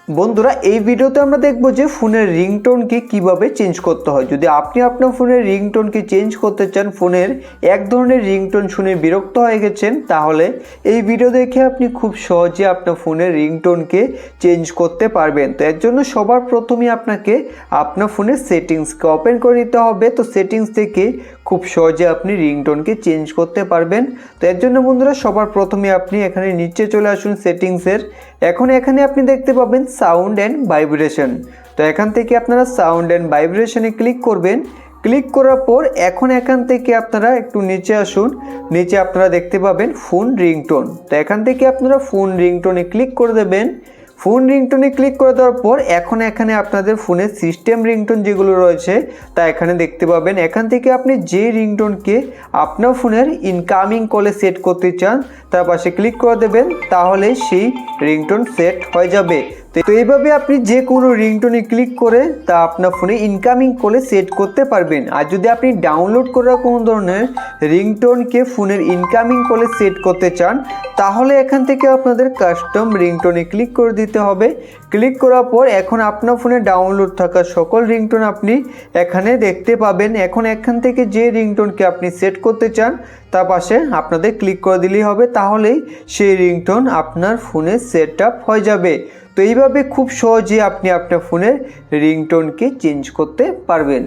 বন্ধুরা এই ভিডিওতে আমরা দেখব যে ফোনের রিংটোনকে কিভাবে চেঞ্জ করতে হয়। যদি আপনি আপনার ফোনের রিংটোনকে চেঞ্জ করতে চান, ফোনের এক ধরনের রিংটোন শুনে বিরক্ত হয়ে গেছেন, তাহলে এই ভিডিও দেখে আপনি খুব সহজে আপনার ফোনের রিংটোনকে চেঞ্জ করতে পারবেন। তো এর জন্য সবার প্রথমে আপনাকে আপনার ফোনের সেটিংসকে ওপেন করে নিতে হবে। তো সেটিংস থেকে খুব সহজে আপনি রিংটোনকে চেঞ্জ করতে পারবেন। তো এর জন্য বন্ধুরা সবার প্রথমে আপনি এখানে নিচে চলে আসুন সেটিংসের। এখন এখানে আপনি দেখতে পাবেন সাউন্ড অ্যান্ড ভাইব্রেশন। তো এখান থেকে আপনারা সাউন্ড অ্যান্ড ভাইব্রেশনে ক্লিক করবেন। ক্লিক করার পর এখন এখান থেকে আপনারা একটু নিচে আসুন। নিচে আপনারা দেখতে পাবেন ফোন রিংটোন। তো এখান থেকে আপনারা ফোন রিংটোনে ক্লিক করে দেবেন। ফোন রিংটোনে ক্লিক করে দেওয়ার পর এখন এখানে আপনাদের ফোনের সিস্টেম রিংটোন যেগুলো রয়েছে তা এখানে দেখতে পাবেন। এখান থেকে আপনি যে রিংটোনকে আপনার ফোনের ইনকামিং কলে সেট করতে চান তার পাশে ক্লিক করে দেবেন, তাহলে সেই রিংটোন সেট হয়ে যাবে। তো এইভাবে আপনি যে কোনো রিংটোনে ক্লিক করে তা আপনার ফোনে ইনকামিং কলে সেট করতে পারবেন। আর যদি আপনি ডাউনলোড করা কোনো ধরনের রিংটোনকে ফোনের ইনকামিং কলে সেট করতে চান, তাহলে এখান থেকে আপনাদের কাস্টম রিংটোনে ক্লিক করে দিতে হবে। ক্লিক করার পর এখন আপনার ফোনে ডাউনলোড থাকা সকল রিংটোন আপনি এখানে দেখতে পাবেন। এখন এখান থেকে যে রিংটোনকে আপনি সেট করতে চান তার পাশে আপনাদের ক্লিক করে দিলেই হবে, তাহলেই সেই রিংটোন আপনার ফোনে সেট আপ হয়ে যাবে। তো এইভাবে খুব সহজে আপনি আপনার ফোনের রিংটোনকে চেঞ্জ করতে পারবেন।